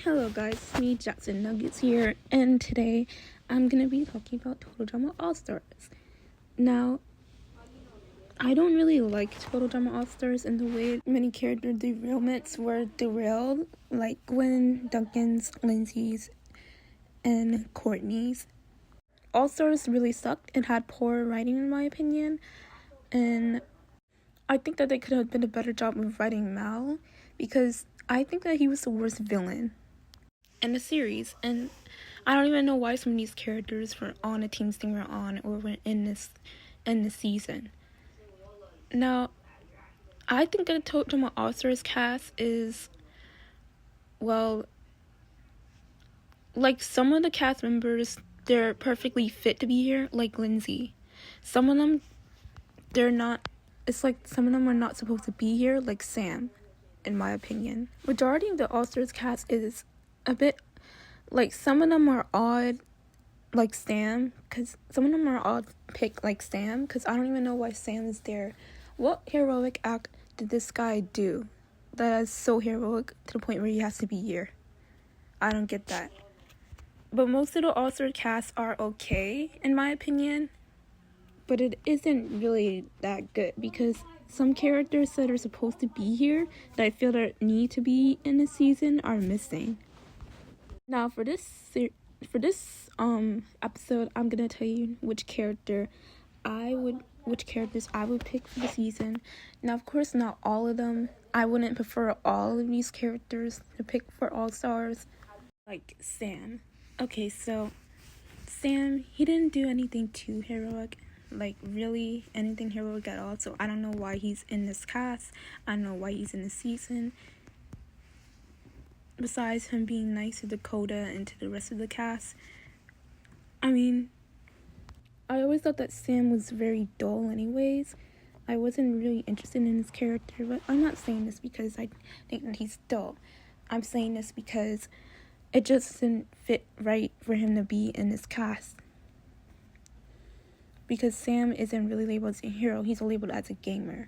Hello guys, it's me Jackson Nuggets here, and today I'm gonna be talking about Total Drama All Stars. Now, I don't really like Total Drama All Stars in the way many character derailments were derailed, like Gwen, Duncan's, Lindsay's, and Courtney's. All Stars really sucked and had poor writing in my opinion, and I think that they could have done a better job of writing Mal, because I think that he was the worst villain in the series, and I don't even know why some of these characters were on the teams they were on or were in this season. Now, I think the Total Drama All Stars cast is, well, like some of the cast members, they're perfectly fit to be here, like Lindsay. Some of them, they're not. It's like some of them are not supposed to be here, like Sam, in my opinion. Majority of the All Stars cast is a bit like some of them are odd, like Sam, because some of them are odd pick like Sam, because I don't even know why Sam is there. What heroic act did this guy do that is so heroic to the point where he has to be here? I don't get that. But most of the All-Star cast are okay, in my opinion, but it isn't really that good, because some characters that are supposed to be here that I feel that need to be in the season are missing. Now for this episode, I'm gonna tell you which characters I would pick for the season. Now, of course, not all of them. I wouldn't prefer all of these characters to pick for All Stars. Like Sam. Okay, so Sam, he didn't do anything too heroic. Like, really, anything heroic at all. So I don't know why he's in this cast. I don't know why he's in the season. Besides him being nice to Dakota and to the rest of the cast. I mean, I always thought that Sam was very dull anyways. I wasn't really interested in his character, but I'm not saying this because I think that he's dull. I'm saying this because it just didn't fit right for him to be in this cast. Because Sam isn't really labeled as a hero, he's labeled as a gamer.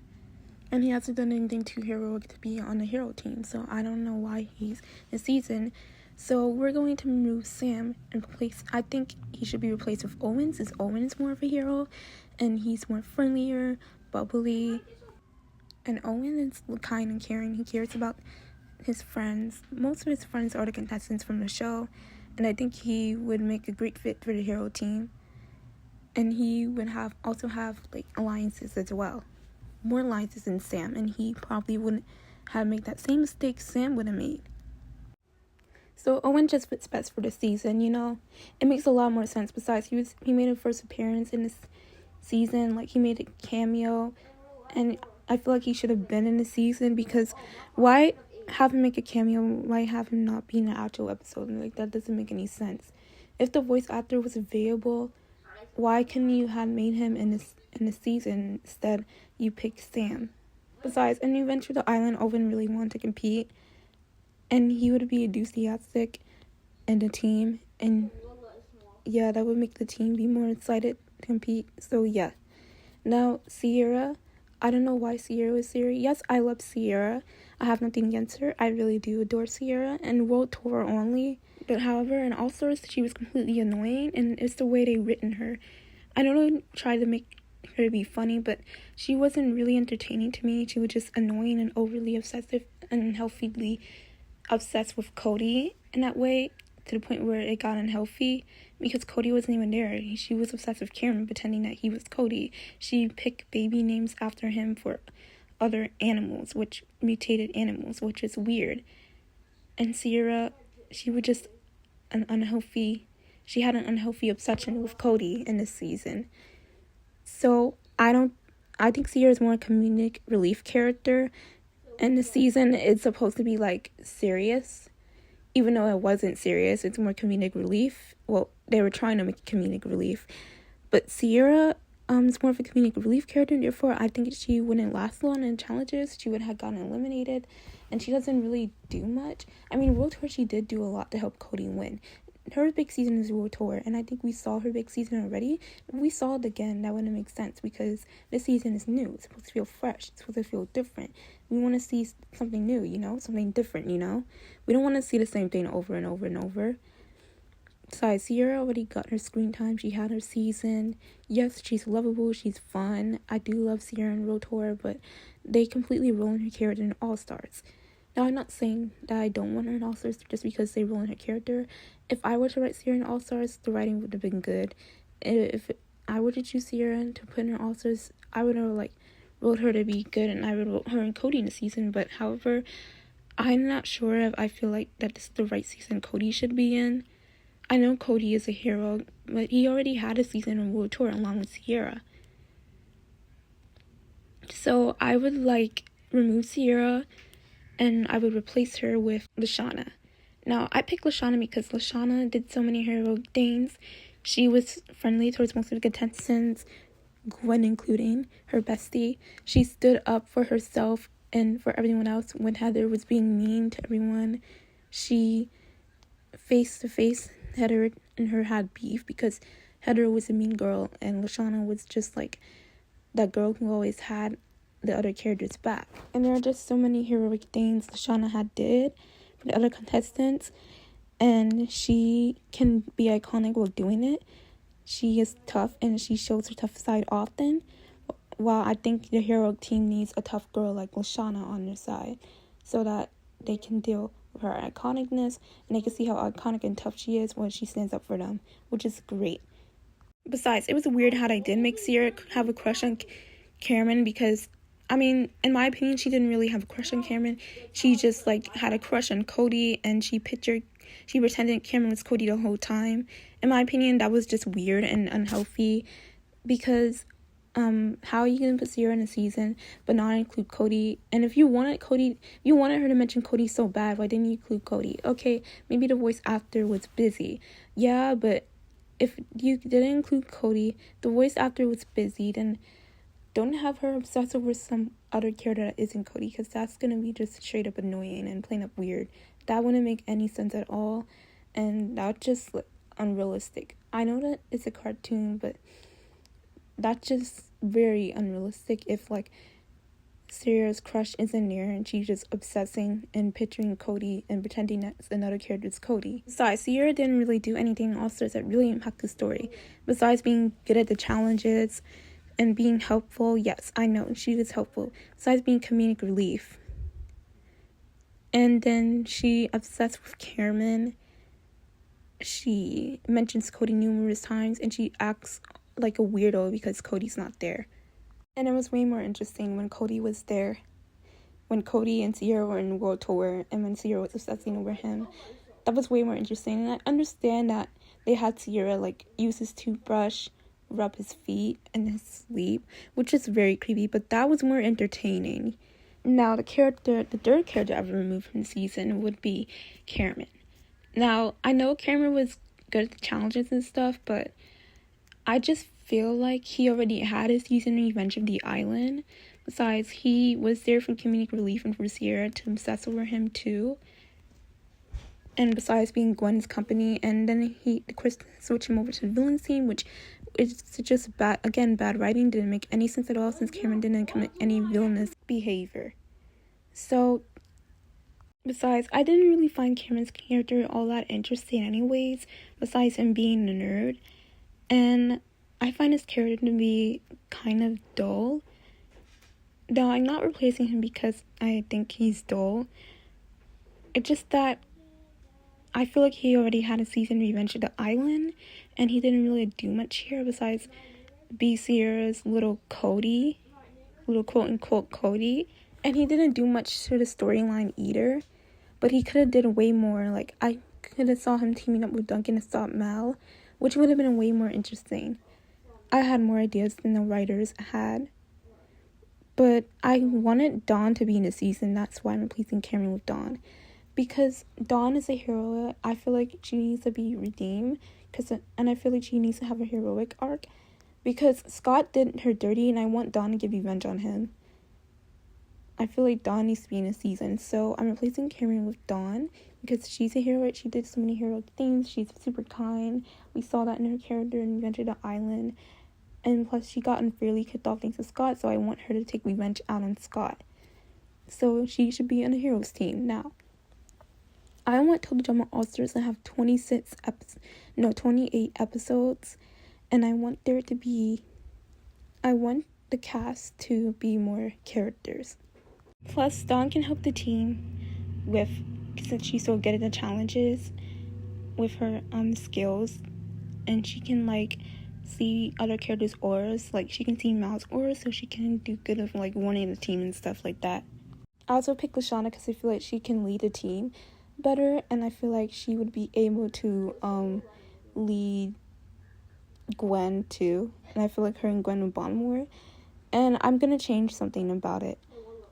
And he hasn't done anything too heroic to be on the hero team, so I don't know why he's in the season. So we're going to remove Sam and replace, I think he should be replaced with Owens, as Owen is more of a hero, and he's more friendlier, bubbly, and Owen is kind and caring. He cares about his friends. Most of his friends are the contestants from the show, and I think he would make a great fit for the hero team. And he would also have like alliances as well. More alliances than Sam, and he probably wouldn't have made that same mistake Sam would have made. So Owen just fits best for the season, you know? It makes a lot more sense. Besides, he made a first appearance in this season. Like, he made a cameo. And I feel like he should have been in the season, because why have him make a cameo? Why have him not be in the actual episode? Like, that doesn't make any sense. If the voice actor was available, why couldn't you have made him in the season? Instead, you picked Sam. Besides, in the Adventure to the Island, Owen really wanted to compete. And he would be enthusiastic in the team. And yeah, that would make the team be more excited to compete. So yeah. Now, Sierra. I don't know why Sierra was here. Yes, I love Sierra. I have nothing against her. I really do adore Sierra. And World Tour only. But however, in All Stars, she was completely annoying. And it's the way they written her. I don't know, try to make her to be funny, but she wasn't really entertaining to me. She was just annoying and overly obsessive and unhealthily obsessed with Cody in that way, to the point where it got unhealthy, because Cody wasn't even there. She was obsessed with Cameron, pretending that he was Cody. She picked baby names after him for other animals, which mutated animals, which is weird. And Sierra, she had an unhealthy obsession with Cody in this season. So I think Sierra is more a comedic relief character. And the season is supposed to be like serious, even though it wasn't serious. It's more comedic relief. Well, they were trying to make comedic relief, but Sierra is more of a comedic relief character. And therefore, I think she wouldn't last long in challenges. She would have gotten eliminated, and she doesn't really do much. I mean, World Tour, she did do a lot to help Cody win. her big season is World Tour, and I think we saw her big season already. If we saw it again, that wouldn't make sense because this season is new. It's supposed to feel fresh. It's supposed to feel different. We want to see something new, something different, We don't want to see the same thing over and over and over. Besides, Sierra already got her screen time. She had her season. Yes, she's lovable. She's fun. I do love Sierra and World Tour, but they completely ruined her character in All-Stars. Now, I'm not saying that I don't want her in All-Stars just because they ruined her character. If I were to write Sierra in All-Stars, the writing would have been good. If I were to choose Sierra to put in her All-Stars, I would have, wrote her to be good, and I would wrote her and Cody in the season. But, however, I'm not sure if I feel like that's the right season Cody should be in. I know Cody is a hero, but he already had a season on World Tour along with Sierra. So, I would, remove Sierra, and I would replace her with Lashana. Now, I picked Lashana because Lashana did so many heroic things. She was friendly towards most of the contestants, Gwen including, her bestie. She stood up for herself and for everyone else when Heather was being mean to everyone. She face-to-face Heather and her had beef because Heather was a mean girl and Lashana was just that girl who always had the other characters back. And there are just so many heroic things Lashana had did for the other contestants, and she can be iconic while doing it. She is tough and she shows her tough side often, while I think the heroic team needs a tough girl like Lashana on their side so that they can deal with her iconicness and they can see how iconic and tough she is when she stands up for them, which is great. Besides, it was weird how they did make Sierra have a crush on Cameron because, in my opinion, she didn't really have a crush on Cameron. She just, had a crush on Cody, and she pretended Cameron was Cody the whole time. In my opinion, that was just weird and unhealthy because, how are you going to put Sierra in a season but not include Cody? And if you wanted her to mention Cody so bad, why didn't you include Cody? Okay, maybe the voice actor was busy. Yeah, but if you didn't include Cody, the voice actor was busy, then don't have her obsessed over some other character that isn't Cody, because that's going to be just straight up annoying and plain up weird. That wouldn't make any sense at all, and that's just unrealistic. I know that it's a cartoon, but that's just very unrealistic if Sierra's crush isn't there and she's just obsessing and picturing Cody and pretending that another character is Cody. Besides, Sierra didn't really do anything in All-Stars that really impacted the story. Besides being good at the challenges and being helpful, yes, I know, she was helpful. Besides being comedic relief. And then she obsessed with Cameron. She mentions Cody numerous times and she acts like a weirdo because Cody's not there. And it was way more interesting when Cody was there. When Cody and Sierra were in World Tour and when Sierra was obsessing over him. That was way more interesting. And I understand that they had Sierra use his toothbrush, rub his feet in his sleep, which is very creepy, but that was more entertaining. Now, the third character I would remove from the season would be Cameron. Now, I know Cameron was good at the challenges and stuff, but I just feel like he already had his season in Revenge of the Island. Besides, he was there for comedic relief and for Sierra to obsess over him too. And besides being Gwen's company, and then Chris switched him over to the villain team, which is just bad writing, didn't make any sense at all since Cameron didn't commit any villainous behavior. So, besides, I didn't really find Cameron's character all that interesting anyways, besides him being a nerd. And I find his character to be kind of dull. Now, I'm not replacing him because I think he's dull. It's just that I feel like he already had a season in Revenge of the Island, and he didn't really do much here besides be Sierra's little quote-unquote Cody. And he didn't do much to the storyline either, but he could have did way more. I could have saw him teaming up with Duncan to stop Mal, which would have been way more interesting. I had more ideas than the writers had. But I wanted Dawn to be in the season. That's why I'm replacing Cameron with Dawn. Because Dawn is a hero. I feel like she needs to be redeemed. And I feel like she needs to have a heroic arc. Because Scott did her dirty and I want Dawn to get revenge on him. I feel like Dawn needs to be in a season. So I'm replacing Cameron with Dawn. because she's a hero. She did so many heroic things. She's super kind. We saw that in her character in Adventure Island. And plus, she got unfairly kicked off thanks to Scott, so I want her to take revenge out on Scott. So she should be on a heroes team. Now, I want Total Drama All-Stars to have 28 episodes. And I want the cast to be more characters. Plus, Dawn can help the team since she's so good at the challenges, with her skills, and she can see other characters' auras. She can see Mal's aura, so she can do good of warning the team and stuff like that. I also picked Lashana because I feel like she can lead the team better, and I feel like she would be able to lead Gwen too, and I feel like her and Gwen would bond more. And I'm gonna change something about it.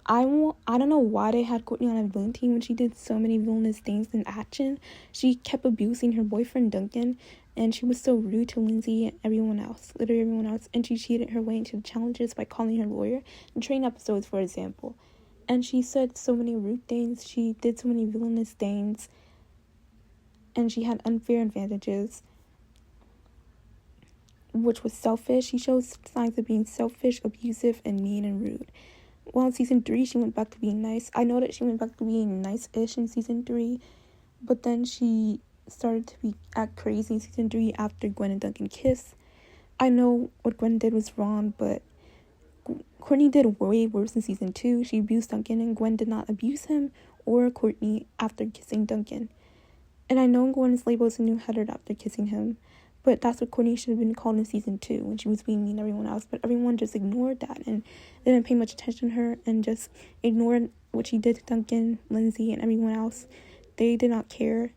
I don't know why they had Courtney on a villain team when she did so many villainous things in action. She kept abusing her boyfriend Duncan, and she was so rude to Lindsay and literally everyone else, and she cheated her way into the challenges by calling her lawyer in training episodes, for example. And she said so many rude things, she did so many villainous things, and she had unfair advantages, which was selfish. She shows signs of being selfish, abusive, and mean and rude. Well, in season 3, she went back to being nice. I know that she went back to being nice-ish in season 3, but then she started to act crazy in season 3 after Gwen and Duncan kiss. I know what Gwen did was wrong, but Courtney did way worse in season 2. She abused Duncan, and Gwen did not abuse him or Courtney after kissing Duncan. And I know Gwen is labeled as a new header after kissing him, but that's what Courtney should have been called in season 2 when she was being mean to everyone else. But everyone just ignored that and didn't pay much attention to her and just ignored what she did to Duncan, Lindsay, and everyone else. They did not care.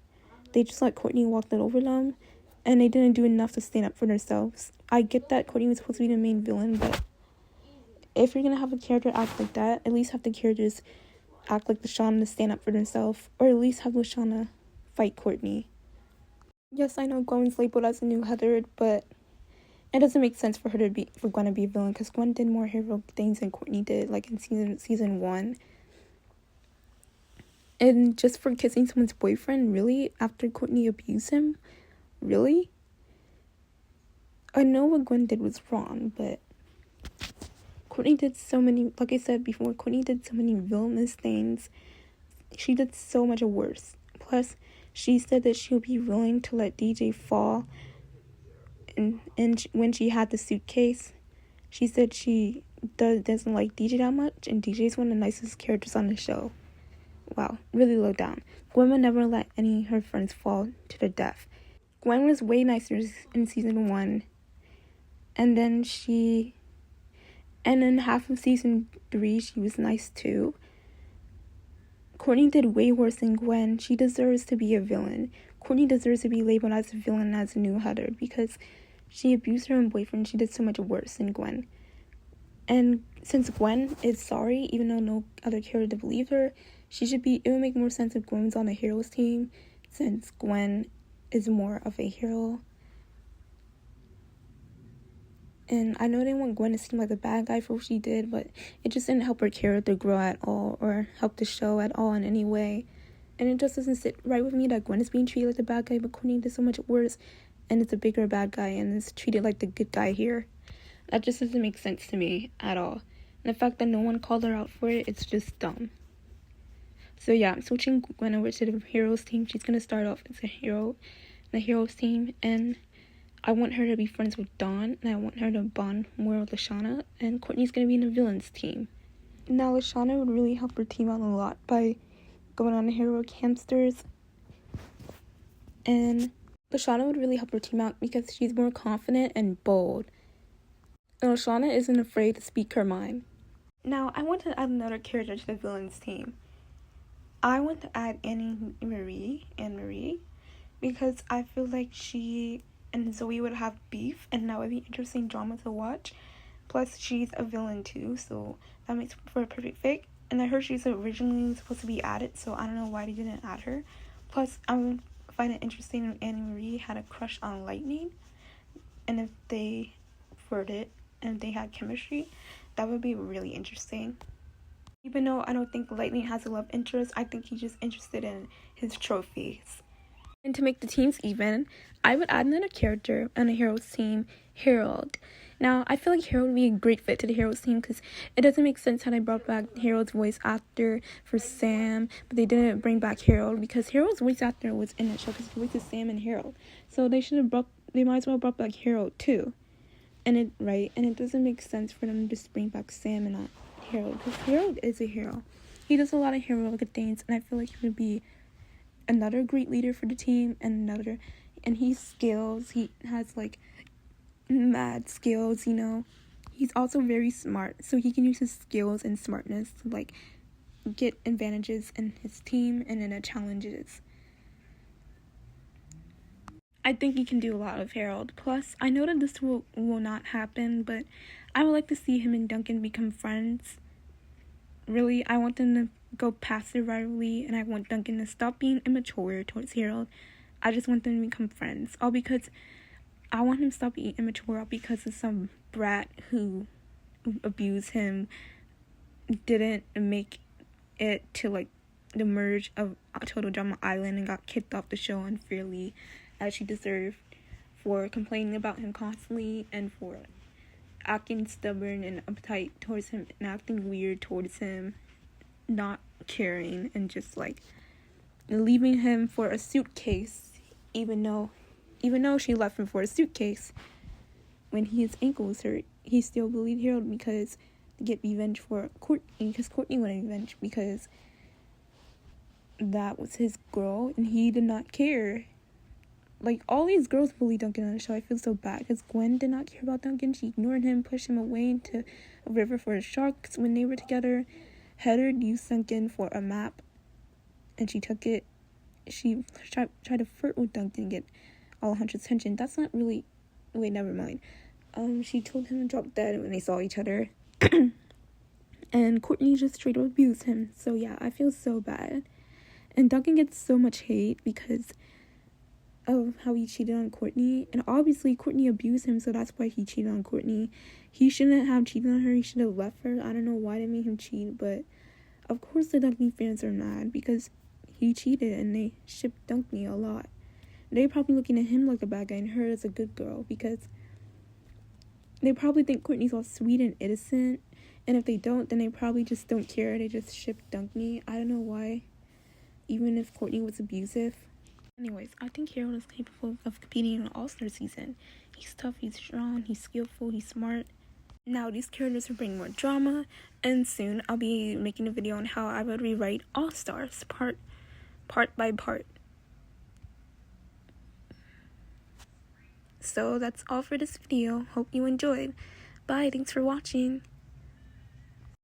They just let Courtney walk it over them, and they didn't do enough to stand up for themselves. I get that Courtney was supposed to be the main villain, but if you're going to have a character act like that, at least have the characters act like Lashana to stand up for themselves, or at least have Lashana fight Courtney. Yes, I know Gwen's labeled as a new Heather, but it doesn't make sense for Gwen to be a villain, because Gwen did more heroic things than Courtney did, in season 1. And just for kissing someone's boyfriend, really? After Courtney abused him? Really? I know what Gwen did was wrong, but Courtney did so many, like I said before, Courtney did so many villainous things. She did so much worse. Plus, she said that she would be willing to let DJ fall. And when she had the suitcase, she said she doesn't like DJ that much, and DJ is one of the nicest characters on the show. Wow, really low down. Gwen would never let any of her friends fall to their death. Gwen was way nicer in season 1. And then in half of season 3, she was nice too. Courtney did way worse than Gwen. She deserves to be a villain. Courtney deserves to be labeled as a villain, as a new Heather, because she abused her own boyfriend. She did so much worse than Gwen. And since Gwen is sorry, even though no other character believed her, it would make more sense if Gwen was on the heroes team, since Gwen is more of a hero. And I know they want Gwen to seem like a bad guy for what she did, but it just didn't help her character grow at all, or help the show at all in any way. And it just doesn't sit right with me that Gwen is being treated like the bad guy, but Courtney did so much worse, and it's a bigger bad guy, and is treated like the good guy here. That just doesn't make sense to me at all. And the fact that no one called her out for it, it's just dumb. So yeah, I'm switching Gwen over to the heroes team. She's going to start off as a hero in the heroes team, and I want her to be friends with Dawn, and I want her to bond more with Lashana, and Courtney's going to be in the villains team. Now, Lashana would really help her team out a lot by going on the heroic hamsters, and Lashana would really help her team out because she's more confident and bold. And Lashana isn't afraid to speak her mind. Now, I want to add another character to the villains team. I want to add Anne Marie, because I feel like she and Zoe would have beef, and that would be interesting drama to watch. Plus, she's a villain too, so that makes for a perfect fit. And I heard she's originally supposed to be added, so I don't know why they didn't add her. Plus, I would find it interesting if Anne Marie had a crush on Lightning, and if they flirted and they had chemistry, that would be really interesting. Even though I don't think Lightning has a love interest, I think he's just interested in his trophies. And to make the teams even, I would add another character on a hero's team, Harold. Now, I feel like Harold would be a great fit to the hero's team because it doesn't make sense how they brought back Harold's voice actor for Sam, but they didn't bring back Harold because Harold's voice actor was in the show because he voices Sam and Harold. So they might as well brought back Harold too. And it doesn't make sense for them to just bring back Sam and not Harold because Harold is a hero. He does a lot of heroic things, and I feel like he would be another great leader for the team, and he has like mad skills, you know. He's also very smart, so he can use his skills and smartness to like get advantages in his team and in the challenges. I think he can do a lot of Harold. Plus, I know that this will not happen, but I would like to see him and Duncan become friends. Really, I want them to go past their rivalry, and I want Duncan to stop being immature towards Harold. I just want them to become friends. All because I want him to stop being immature, all because of some brat who abused him, didn't make it to like the merge of Total Drama Island and got kicked off the show unfairly, as she deserved, for complaining about him constantly and for acting stubborn and uptight towards him and acting weird towards him, not caring, and just like leaving him for a suitcase, even though she left him for a suitcase when his ankle was hurt. He still believed Harold because to get revenge for Courtney, because Courtney wanted revenge because that was his girl and he did not care. Like, all these girls bully Duncan on the show. I feel so bad because Gwen did not care about Duncan. She ignored him, pushed him away into a river for the sharks when they were together. Heather used Duncan for a map, and she took it. She tried to flirt with Duncan and get all Hunter's attention. That's not really... Wait, never mind. She told him to drop dead when they saw each other. And Courtney just straight up abused him. So yeah, I feel so bad. And Duncan gets so much hate because of how he cheated on Courtney, and obviously Courtney abused him, so that's why he cheated on Courtney. He shouldn't have cheated on her. He should have left her. I don't know why they made him cheat, but of course the Duncan fans are mad because he cheated and they shipped Duncan a lot. They're probably looking at him like a bad guy and her as a good girl because they probably think Courtney's all sweet and innocent, and if they don't, then they probably just don't care. They just ship Duncan. I don't know why, even if Courtney was abusive. Anyways, I think Harold is capable of competing in an All-Star season. He's tough, he's strong, he's skillful, he's smart. Now, these characters will bring more drama, and soon I'll be making a video on how I would rewrite All-Stars, part by part. So that's all for this video. Hope you enjoyed. Bye, thanks for watching.